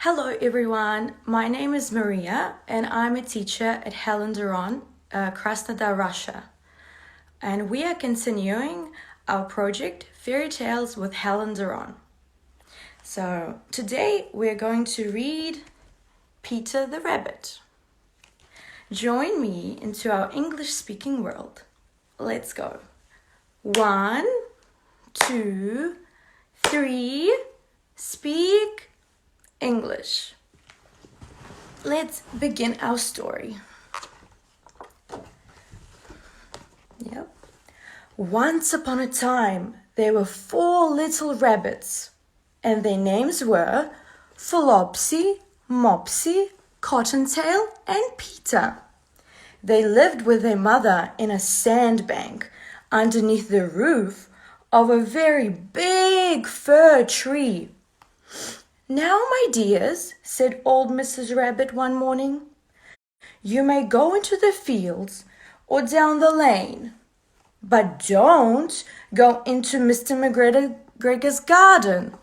Hello everyone, my name is Maria and I'm a teacher at Helen Doron, Kraснодаре Russia. And we are continuing our project Fairy Tales with Helen Doron. So today we're going to read Peter the Rabbit. Join me into our English speaking world. Let's go. 1, 2, 3, speak English. Let's begin our story. Once upon a time, there were 4 little rabbits, and their names were Flopsy, Mopsy, Cottontail, and Peter. They lived with their mother in a sandbank underneath the roof of a very big fir tree. "Now, my dears," said old Mrs. Rabbit one morning, "you may go into the fields or down the lane, but don't go into Mr. McGregor's garden.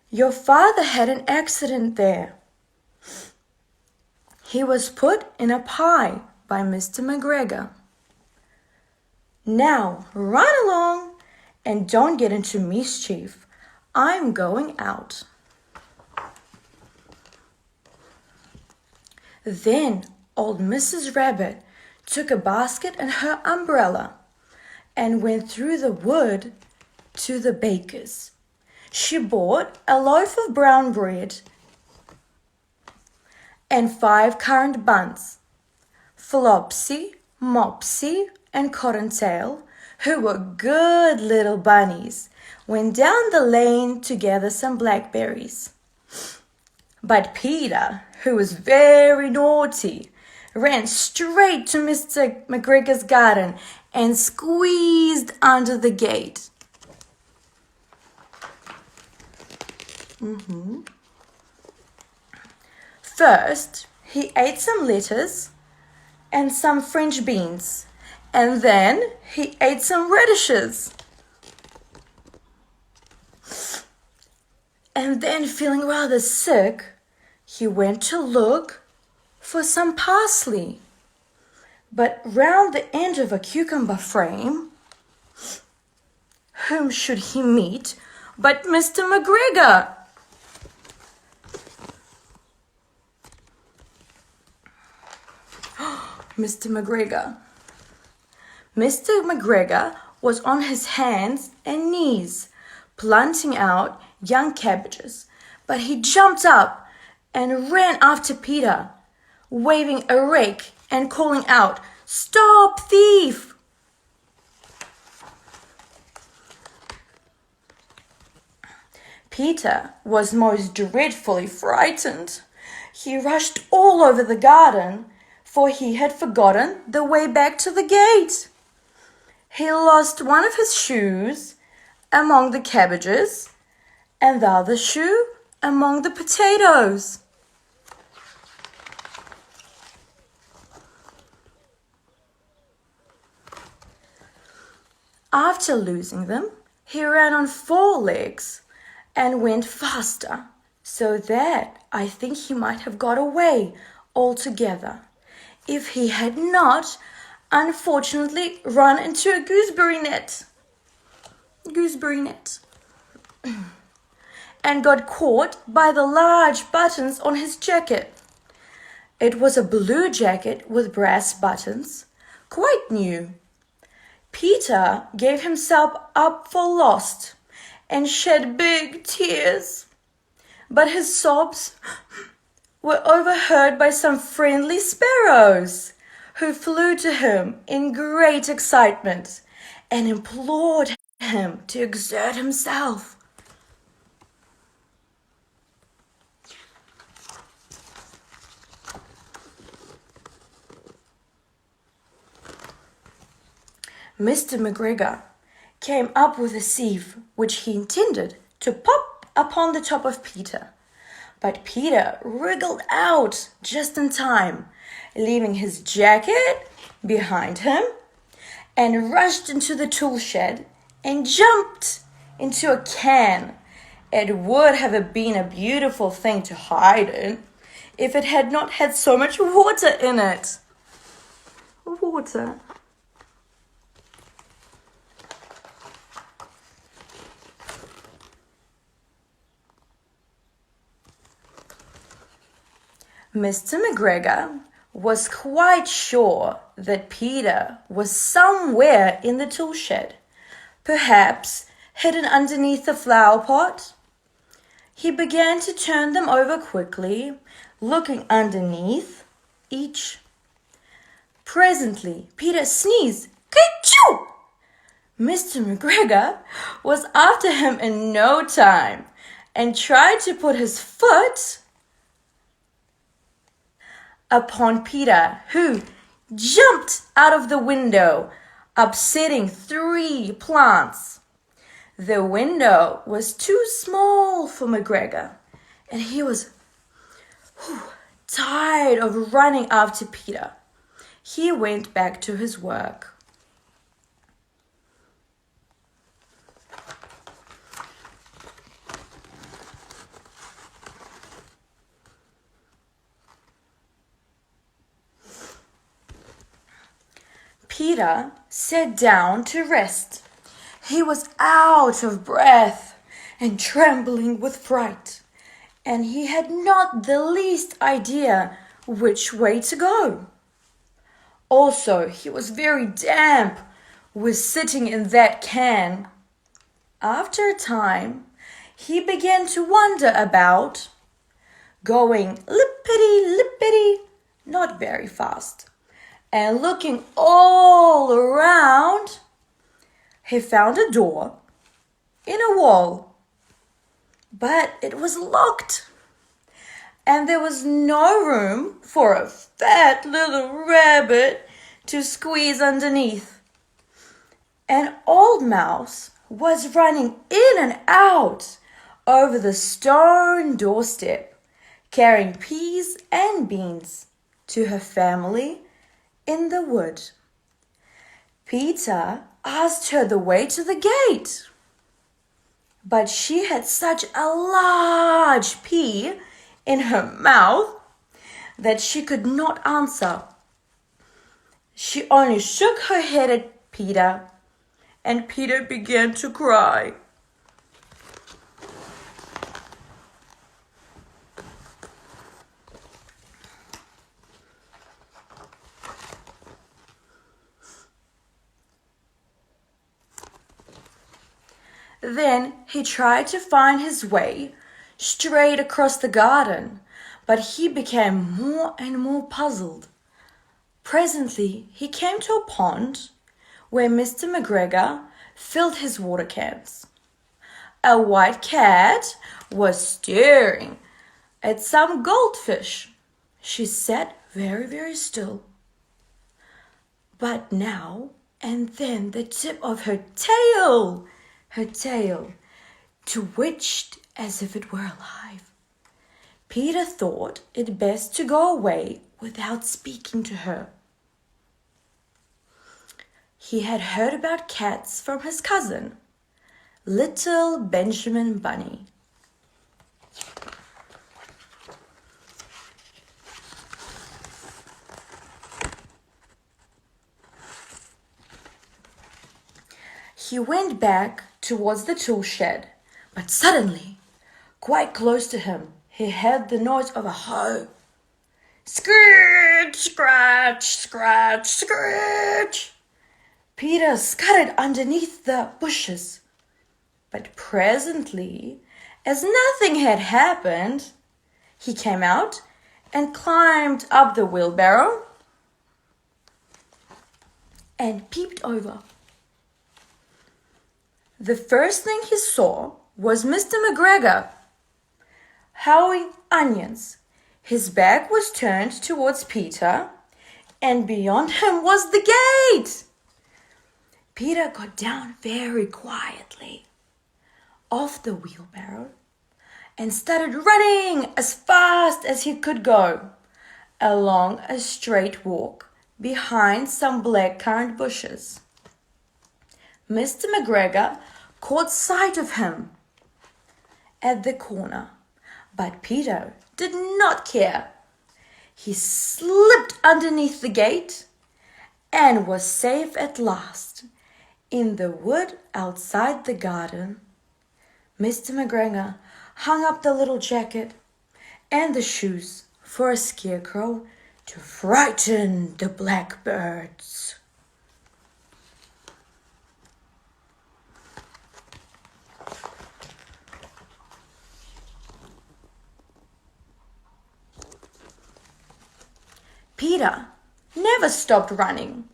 Your father had an accident there. He was put in a pie by Mr. McGregor. Now, run along and don't get into mischief. I'm going out." Then old Mrs. Rabbit took a basket and her umbrella and went through the wood to the baker's. She bought a loaf of brown bread and 5 currant buns. Flopsy, Mopsy, and Cottontail, who were good little bunnies, went down the lane to gather some blackberries. But Peter, who was very naughty, ran straight to Mr. McGregor's garden and squeezed under the gate. First, he ate some lettuce and some French beans, and then he ate some radishes. And then, feeling rather sick, he went to look for some parsley. But round the end of a cucumber frame, whom should he meet but Mr. McGregor? Mr. McGregor. Mr. McGregor was on his hands and knees, planting out young cabbages, but he jumped up and ran after Peter, waving a rake and calling out, "Stop, thief!" Peter was most dreadfully frightened. He rushed all over the garden, for he had forgotten the way back to the gate. He lost one of his shoes among the cabbages and the other shoe among the potatoes. After losing them, he ran on 4 legs and went faster, so that I think he might have got away altogether if he had not, unfortunately, run into a gooseberry net. And got caught by the large buttons on his jacket. It was a blue jacket with brass buttons, quite new. Peter gave himself up for lost and shed big tears, but his sobs were overheard by some friendly sparrows who flew to him in great excitement and implored him to exert himself. Mr. McGregor came up with a sieve which he intended to pop upon the top of Peter. But Peter wriggled out just in time, leaving his jacket behind him, and rushed into the tool shed and jumped into a can It would have been a beautiful thing to hide in if it had not had so much water in it. Water. Mr. McGregor was quite sure that Peter was somewhere in the tool shed, perhaps hidden underneath the flower pot. He began to turn them over quickly, looking underneath each. Presently, Peter sneezed. Ka-choo! Mr. McGregor was after him in no time and tried to put his foot upon Peter, who jumped out of the window, upsetting 3 plants. The window was too small for McGregor, and he was tired of running after Peter. He went back to his work. Peter sat down to rest. He was out of breath and trembling with fright, and he had not the least idea which way to go. Also, he was very damp with sitting in that can. After a time, he began to wander about, going lippity-lippity, not very fast, and looking all around. He found a door in a wall, but it was locked, and there was no room for a fat little rabbit to squeeze underneath. An old mouse was running in and out over the stone doorstep, carrying peas and beans to her family in the wood. Peter asked her the way to the gate, but she had such a large pea in her mouth that she could not answer. She only shook her head at Peter, and Peter began to cry. Then he tried to find his way straight across the garden, but he became more and more puzzled. Presently, he came to a pond where Mr. McGregor filled his water cans. A white cat was staring at some goldfish. She sat very, very still. But now and then the tip of her tail twitched as if it were alive. Peter thought it best to go away without speaking to her. He had heard about cats from his cousin, little Benjamin Bunny. He went back towards the tool shed, but suddenly, quite close to him, he heard the noise of a hoe. Scratch, scratch, scratch, scratch. Peter scuttered underneath the bushes, but presently, as nothing had happened, he came out and climbed up the wheelbarrow and peeped over. The first thing he saw was Mr. McGregor hoeing onions. His back was turned towards Peter, and beyond him was the gate. Peter got down very quietly off the wheelbarrow and started running as fast as he could go along a straight walk behind some blackcurrant bushes. Mr. McGregor caught sight of him at the corner, but Peter did not care. He slipped underneath the gate and was safe at last in the wood outside the garden. Mr. McGregor hung up the little jacket and the shoes for a scarecrow to frighten the blackbirds. Peter never stopped running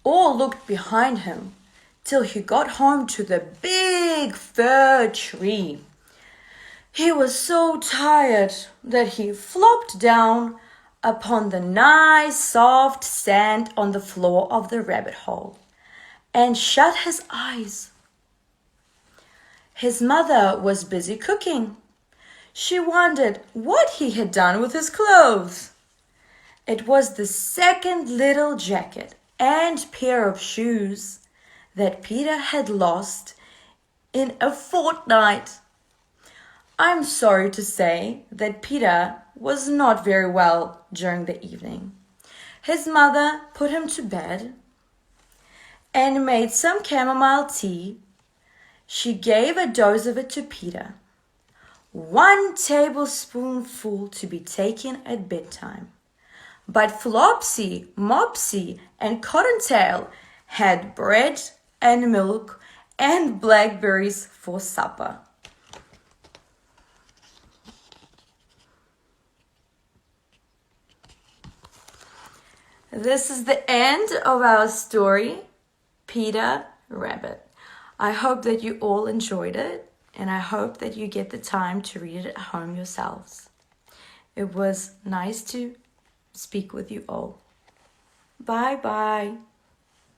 or looked behind him till he got home to the big fir tree. He was so tired that he flopped down upon the nice soft sand on the floor of the rabbit hole and shut his eyes. His mother was busy cooking. She wondered what he had done with his clothes. It was the second little jacket and pair of shoes that Peter had lost in a fortnight. I'm sorry to say that Peter was not very well during the evening. His mother put him to bed and made some chamomile tea. She gave a dose of it to Peter, 1 tablespoonful to be taken at bedtime. But Flopsy, Mopsy, and Cottontail had bread and milk and blackberries for supper. This is the end of our story, Peter Rabbit. I hope that you all enjoyed it, and I hope that you get the time to read it at home yourselves. It was nice to speak with you all. Bye bye.